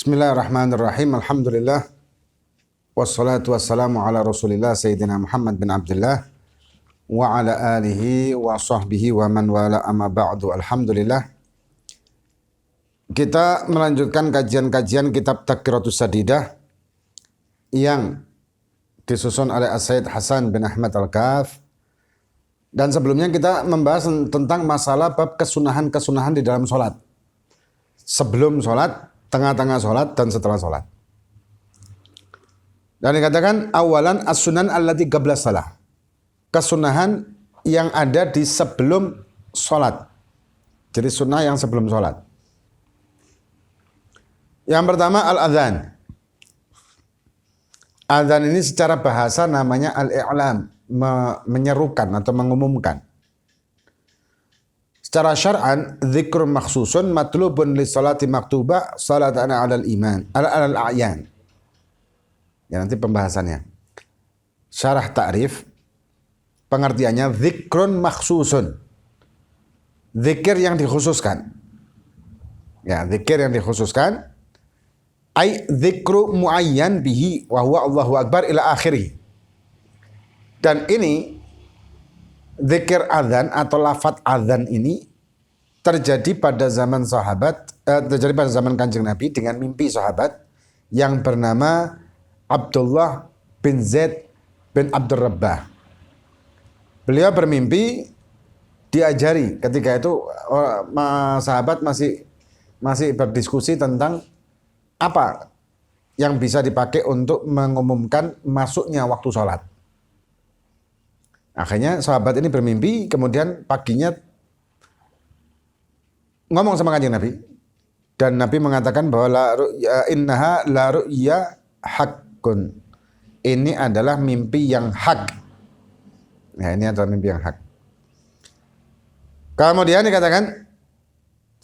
Bismillahirrahmanirrahim. Alhamdulillah. Wassalatu wassalamu ala Rasulillah Sayyidina Muhammad bin Abdullah wa ala alihi wa sahbihi wa man wala amma ba'du. Alhamdulillah. Kita melanjutkan kajian-kajian kitab Tadhkiratus Sadidah yang disusun oleh As-Sayyid Hasan bin Ahmad Al-Kaf. Dan sebelumnya kita membahas tentang masalah bab kesunahan-kesunahan di dalam sholat. Sebelum sholat, tengah-tengah sholat, dan setelah sholat. Dan dikatakan awalan as-sunan allati qabla shalah. Kesunahan yang ada di sebelum sholat. Jadi sunnah yang sebelum sholat. Yang pertama al-adhan. Adhan ini secara bahasa namanya al-i'lam, menyerukan atau mengumumkan. Secara syar'an, dzikrun makhsusun matlubun li salati maktubah salatan alal iman, alal a'yan. Ya nanti pembahasannya. Syarah ta'rif, pengertiannya dzikrun makhsusun. Zikir yang dikhususkan. Ya, zikir yang dikhususkan. Ay dzikru muayyan bihi wa huwa Allahu Akbar ila akhirih. Dan ini zikir adzan atau lafaz adzan ini terjadi pada zaman sahabat, terjadi pada zaman Kanjeng Nabi dengan mimpi sahabat yang bernama Abdullah bin Zaid bin Abdur Rabbah. Beliau bermimpi diajari ketika itu sahabat masih berdiskusi tentang apa yang bisa dipakai untuk mengumumkan masuknya waktu sholat. Akhirnya sahabat ini bermimpi, kemudian paginya ngomong sama Kanjeng Nabi. Dan Nabi mengatakan bahwa innaha la ru'ya haqqun. Ini adalah mimpi yang hak. Nah, ini adalah mimpi yang hak. Kemudian dikatakan,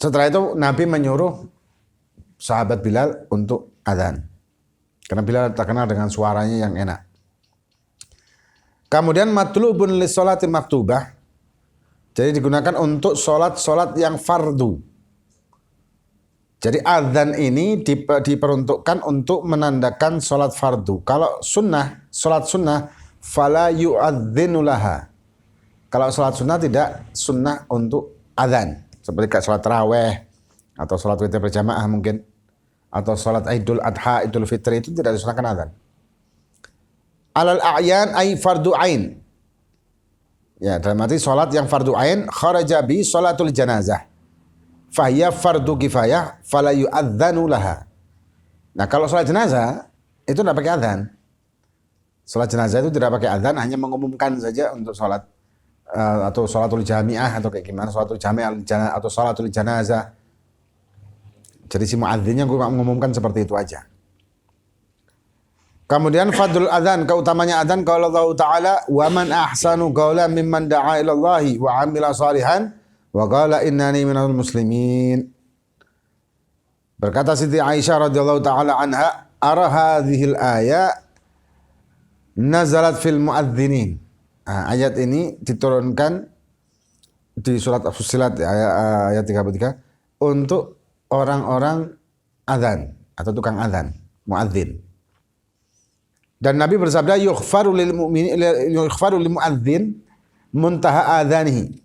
setelah itu Nabi menyuruh sahabat Bilal untuk adzan. Karena Bilal terkenal dengan suaranya yang enak. Kemudian matlubun li sholati maktubah. Jadi digunakan untuk sholat-sholat yang fardu. Jadi adzan ini diperuntukkan untuk menandakan sholat fardu. Kalau sunnah, sholat sunnah, fala yu'adzinu laha. Kalau sholat sunnah tidak sunnah untuk adzan. Seperti kayak sholat tarawih atau sholat witir berjamaah mungkin. Atau sholat Idul Adha, Idul Fitri itu tidak disunahkan adzan. Alal a'yan ay fardu ain. Ya, dalam arti salat yang fardu ain kharaja bi salatul janazah. Fahiya fardu kifayah fala yu'adzanu laha. Nah, kalau salat jenazah itu tidak pakai adzan. Salat jenazah itu tidak pakai adzan, hanya mengumumkan saja untuk salat atau salatul jami'ah atau kayak gimana, salatul jami'ah atau salatul janazah. Jadi si muadzinnya mengumumkan seperti itu aja. Kemudian fadlul adzan, keutamanya adzan kalau Allah Ta'ala wa man ahsanu qawlan mimman da'a ila Allahi wa 'amila salihan wa qala innani minal muslimin. Berkata Siti Aisyah radhiyallahu taala anha, ara hadhil aya nazalat fil muadzinin. Ayat ini diturunkan di surat Fussilat ayat 33 untuk orang-orang adzan atau tukang adzan, muadzin. Dan Nabi bersabda yughfaru lil mu'minin yughfaru lil muadzin muntaha adzanihi.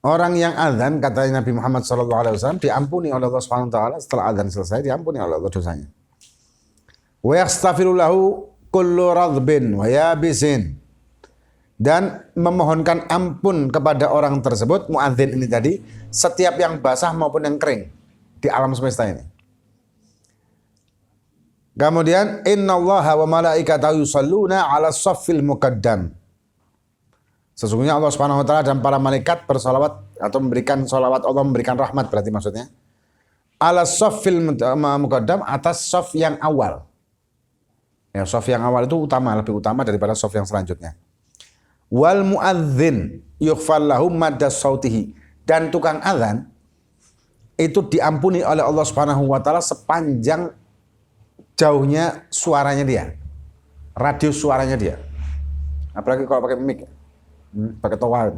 Orang yang adzan, kata Nabi Muhammad sallallahu alaihi wasallam, diampuni oleh Allah Subhanahu wa taala setelah adzan selesai, diampuni oleh Allah dosanya. Wa yastaghfiru lahu kullu radbin wa yabisin. Dan memohonkan ampun kepada orang tersebut, muadzin ini tadi, setiap yang basah maupun yang kering di alam semesta ini. Kemudian innallaha wa malaikatahu yusholluna 'alas shaffil muqaddam. Sesungguhnya Allah Subhanahu wa taala dan para malaikat bersolawat atau memberikan solawat, Allah memberikan rahmat berarti maksudnya. 'Alas shaffil muqaddam, atas shaf yang awal. Ya, shaf yang awal itu utama, lebih utama daripada shaf yang selanjutnya. Wal muadzin yughfar lahu madda sautihi. Dan tukang adzan itu diampuni oleh Allah Subhanahu wa taala sepanjang jauhnya suaranya dia, radius suaranya dia. Apalagi kalau pakai mic, pakai toa.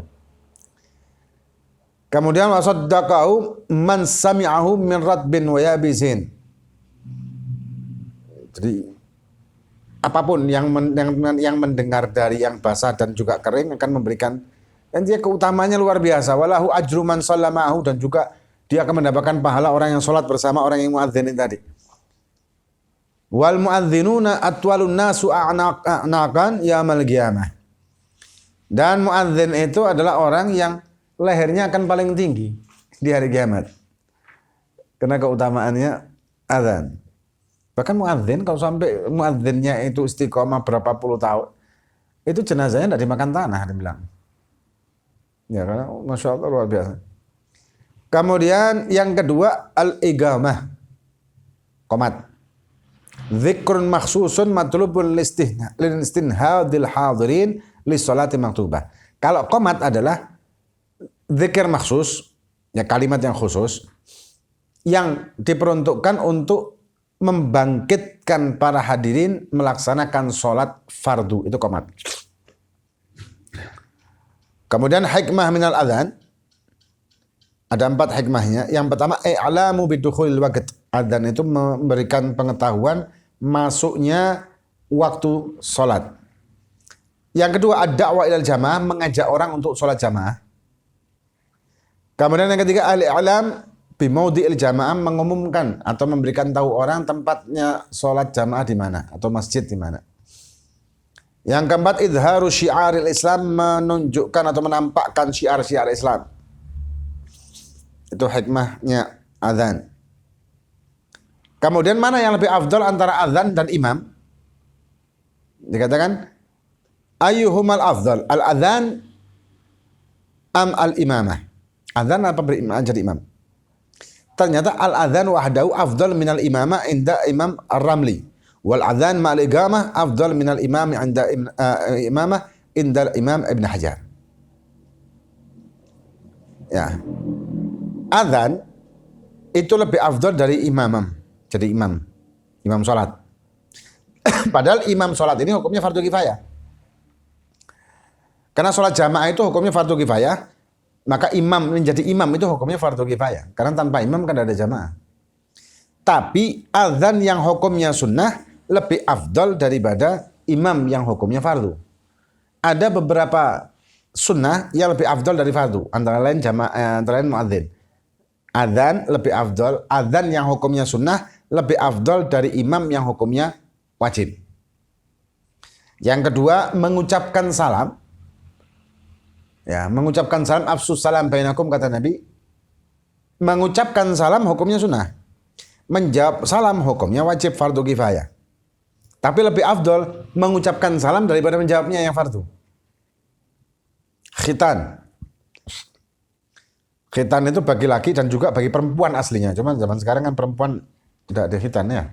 Kemudian wasaddaqahu man sami'ahu min radbin wa yabisin. Jadi apapun yang mendengar dari yang basah dan juga kering akan memberikan, dan dia keutamanya luar biasa. Walahu ajru man shalla ma'ahu, dan juga dia akan mendapatkan pahala orang yang sholat bersama orang yang muadzinin tadi. Wal muadzinuna atwalun nasu a'naqan yaumil qiyamah. Dan muadzin itu adalah orang yang lehernya akan paling tinggi di hari kiamat. Karena keutamaannya azan. Bahkan muadzin, kalau sampai muadzinnya itu istiqomah berapa puluh tahun, itu jenazahnya tidak dimakan tanah, dia bilang. Ya, karena Masya Allah luar biasa. Kemudian yang kedua, al-igamah. Qomat. Zikrun makhsusun matlubun listinhadil hadirin lissolati maktubah. Kalau qomat adalah zikir maksus, ya kalimat yang khusus, yang diperuntukkan untuk membangkitkan para hadirin melaksanakan sholat fardu, itu qomat. Kemudian hikmah minal adhan, ada 4 hikmahnya. Yang pertama, i'lamu bidukhulil waqt. Adhan itu memberikan pengetahuan masuknya waktu sholat. Yang kedua, ad-da'wah ilal jamaah, mengajak orang untuk sholat jamaah. Kemudian yang ketiga, al-i'lam bimaudi'il jamaah, mengumumkan atau memberikan tahu orang tempatnya sholat jamaah di mana atau masjid di mana. Yang keempat, idharu syiaril Islam, menunjukkan atau menampakkan syiar-syiar Islam. Itu hikmahnya azan. Kemudian mana yang lebih afdal antara azan dan imam? Dikatakan ayyuhumal afdal, al-azan am al-imamah? Azan apa jadi imam? Ternyata al-adhan wahdahu afdal minal imamah inda Imam Ar-Ramli. Wal adhan ma'al igamah afdal minal imam inda imamah inda Imam Ibn Hajar. Ya. Adhan itu lebih afdal dari imamam. Jadi imam sholat. Padahal imam sholat ini hukumnya fardu kifayah. Karena sholat jamaah itu hukumnya fardu kifayah, maka imam menjadi imam itu hukumnya fardu kifayah. Karena tanpa imam kan ada jamaah. Tapi azan yang hukumnya sunnah lebih afdal daripada imam yang hukumnya fardu. Ada beberapa sunnah yang lebih afdal dari fardu, antara lain jamaah, antara lain muadzin. Azan lebih afdal, azan yang hukumnya sunnah lebih afdal dari imam yang hukumnya wajib. Yang kedua, mengucapkan salam. Ya, mengucapkan salam, afsus salam bainakum, kata Nabi. Mengucapkan salam hukumnya sunnah. Menjawab salam hukumnya wajib fardu kifayah. Tapi lebih afdol mengucapkan salam daripada menjawabnya yang fardu. Khitan. Khitan itu bagi laki dan juga bagi perempuan aslinya. Cuma zaman sekarang kan perempuan tidak ada khitan ya.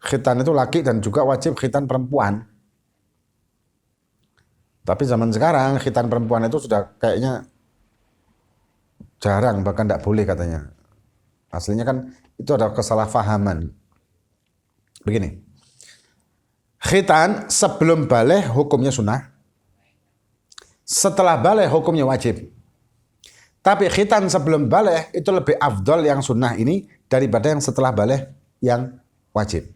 Khitan itu laki dan juga wajib khitan perempuan. Tapi zaman sekarang khitan perempuan itu sudah kayaknya jarang, bahkan tidak boleh katanya. Aslinya kan itu ada kesalahpahaman. Begini, khitan sebelum baligh hukumnya sunnah, setelah baligh hukumnya wajib. Tapi khitan sebelum baligh itu lebih afdol yang sunnah ini daripada yang setelah baligh yang wajib.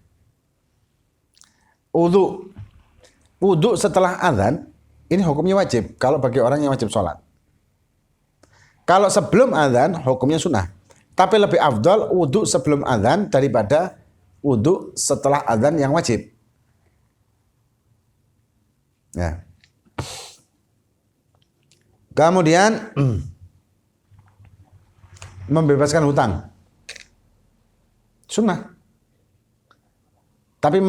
Wudu setelah azan ini hukumnya wajib kalau bagi orang yang wajib sholat. Kalau sebelum azan hukumnya sunnah. Tapi lebih afdal wudu sebelum azan daripada wudu setelah azan yang wajib. Ya. Kemudian membebaskan hutang. Sunnah. Tapi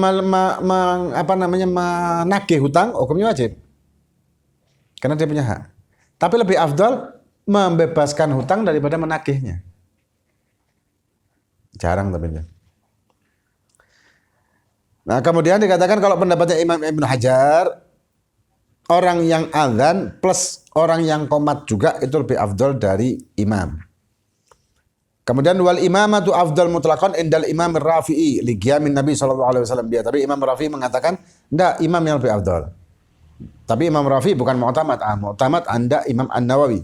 menagih hutang hukumnya wajib. Karena dia punya hak. Tapi lebih afdal membebaskan hutang daripada menagihnya. Jarang tapi itu. Nah, kemudian dikatakan kalau pendapatnya Imam Ibn Hajar, orang yang azan plus orang yang qomat juga itu lebih afdal dari imam. Kemudian wal imamatu afdal mutlaqan indal Imam Rafi'i li qiyamin Nabi sallallahu alaihi wasallam biha. Tapi Imam Rafi'i mengatakan enggak, imam yang lebih afdal. Tapi Imam Rafi'i bukan mu'tamad, mu'tamad anda Imam An-Nawawi.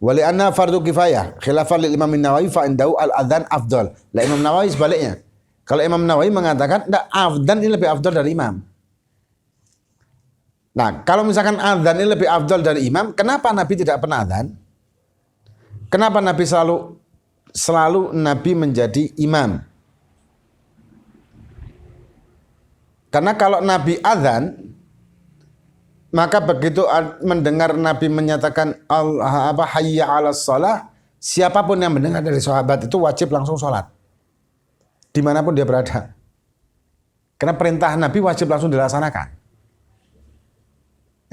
Wali anna fardu kifayah khilafan lil Imam An-Nawawi fa indahu al-adzan afdal. La Imam Nawawi sebaliknya. Kalau Imam Nawawi mengatakan enggak, adzan ini lebih afdal dari imam. Nah, kalau misalkan adzan ini lebih afdal dari imam, kenapa Nabi tidak pernah adzan? Kenapa Nabi selalu Nabi menjadi imam? Karena kalau Nabi adzan, maka begitu mendengar Nabi menyatakan hayya 'alas shalah, siapapun yang mendengar dari sahabat itu wajib langsung sholat. Dimanapun dia berada. Karena perintah Nabi wajib langsung dilaksanakan.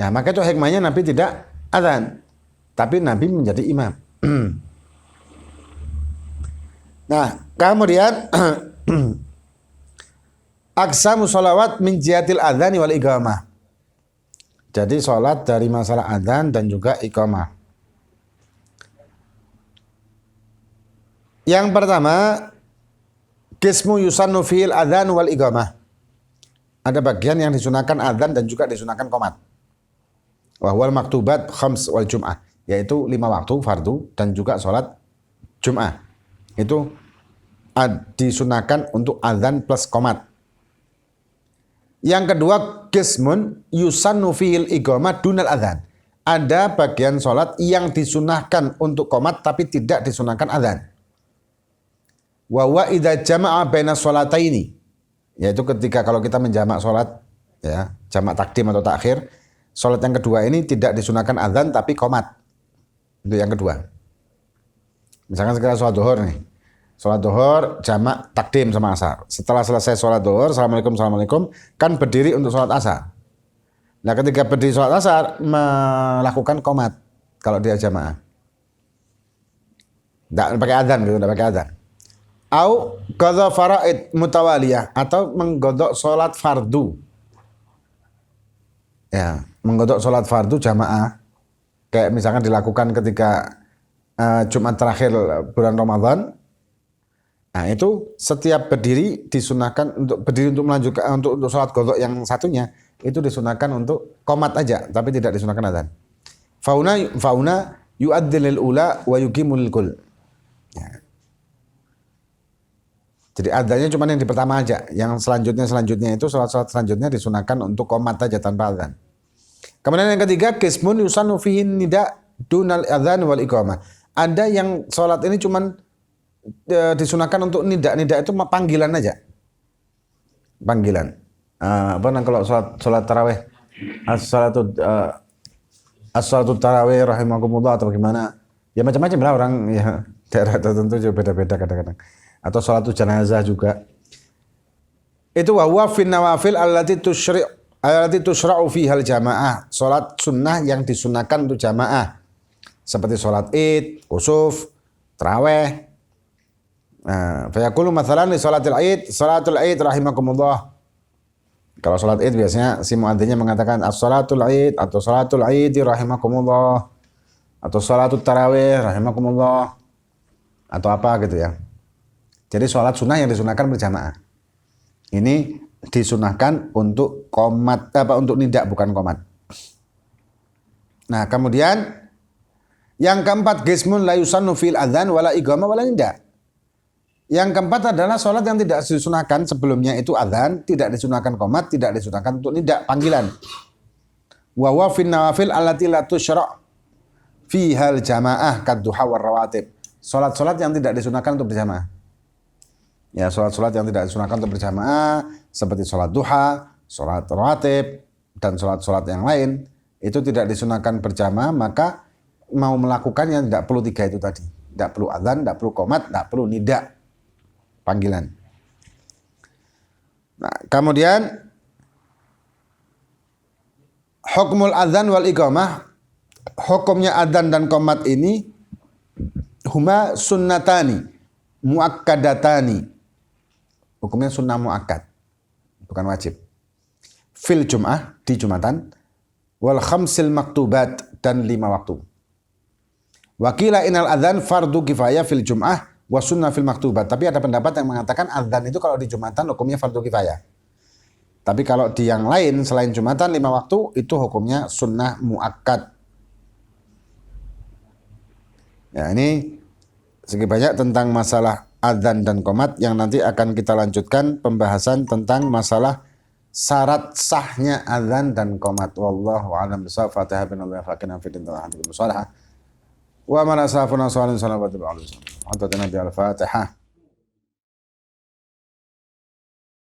Ya, maka itu hikmahnya Nabi tidak adzan, tapi Nabi menjadi imam. Nah, kemudian aqsamu sholawat min jihatil adzan wal iqamah. Jadi sholat dari masalah adzan dan juga iqamah. Yang pertama, qismu yusannu fil adzan wal iqamah. Ada bagian yang disunahkan adzan dan juga disunahkan qomat. Wa huwal maktubat khams wal jum'ah, yaitu 5 waktu fardu dan juga sholat Jum'ah. Itu disunahkan untuk adzan plus qomat. Yang kedua, qismun yusannu fil iqamah dunal adzan. Ada bagian sholat yang disunahkan untuk qomat tapi tidak disunahkan adzan. Wa huwa idza jama'a baina sholataini, yaitu ketika kalau kita menjamak sholat, ya, jamak takdim atau takhir, sholat yang kedua ini tidak disunahkan adzan tapi qomat. Itu yang kedua. Misalkan sekarang sholat duhur nih. Sholat duhur jamak takdim sama asar. Setelah selesai sholat duhur, assalamualaikum, kan berdiri untuk sholat asar. Nah, ketika berdiri sholat asar, melakukan qomat kalau dia jamaah. Tidak pakai adzan gitu, tidak pakai adzan. Au qadha faraid mutawaliyah, atau menggodok sholat fardu. Ya, menggodok sholat fardu jamaah, kayak misalkan dilakukan ketika Jumat terakhir bulan Ramadan. Nah, itu setiap berdiri disunahkan untuk berdiri untuk melanjutkan untuk sholat godok yang satunya itu disunahkan untuk qomat aja, tapi tidak disunahkan adzan. Fauna yu'addil lil ula wa yuqimul kul. Ya. Jadi adzannya cuma yang di pertama aja, yang selanjutnya itu sholat selanjutnya disunahkan untuk qomat aja tanpa adzan. Kemudian yang ketiga, qismun yusannu fihi nida dunal adzan wal iqamah. Ada yang sholat ini cuman disunahkan untuk nida itu panggilan aja. Panggilan. Apa namanya kalau sholat tarawih? As-salatu tarawih rahimakumullah atau bagaimana? Ya macam-macam lah orang ya, daerah tertentu juga beda-beda kadang-kadang. Atau sholatu jenazah juga. Itu wa huwa fin nawafil allati tushra'u fihal jamaah. Salat sunnah yang disunahkan untuk jamaah. Seperti salat Id, kusuf, tarawih. Nah, fa yaqulu mathalan li salatul Id rahimakumullah. Kalau salat Id biasanya si muadzinnya mengatakan as-salatul Id atau salatul Id rahimakumullah atau salatut tarawih rahimakumullah atau apa gitu ya. Jadi salat sunnah yang disunahkan berjamaah. Ini disunahkan untuk qomat, untuk nida bukan qomat. Nah, kemudian yang keempat, qismun la yusannu fil adzan wala iqamah wala nida. Yang keempat adalah sholat yang tidak disunahkan sebelumnya itu adzan, tidak disunahkan qomat, tidak disunahkan untuk nida panggilan. Wa huwa fin nawafil allati la tusyra' fihal jamaah kadduha war rawatib. Sholat-sholat yang tidak disunahkan untuk berjamaah. Ya, sholat-sholat yang tidak disunahkan untuk berjamaah seperti sholat duha, sholat rawatib, dan sholat-sholat yang lain itu tidak disunahkan berjamaah, maka mau melakukannya tidak perlu 3 itu tadi. Tidak perlu adzan, tidak perlu qomat, tidak perlu nida panggilan. Nah, kemudian hukmul adzan wal iqamah, hukumnya adzan dan qomat ini huma sunnatani muakkadatani. Hukumnya sunnah muakkad, bukan wajib. Fil Jum'ah, di Jumatan, wal khamsil maktubat, dan 5 waktu. Wakila inal adzan fardu kifayah fil Jum'ah wa sunnah fil maktubat. Tapi ada pendapat yang mengatakan adzan itu kalau di Jumatan hukumnya fardu kifayah. Tapi kalau di yang lain selain Jumatan 5 waktu itu hukumnya sunnah muakkad. Ya, ini sedikit banyak tentang masalah adzan dan qomat yang nanti akan kita lanjutkan pembahasan tentang masalah syarat sahnya adzan dan qomat. Wallahu a'lam bishawab. Fatihah bin Allah fakina fi din wa man asafuna sallallahu alaihi wasallam. Al-Fatihah.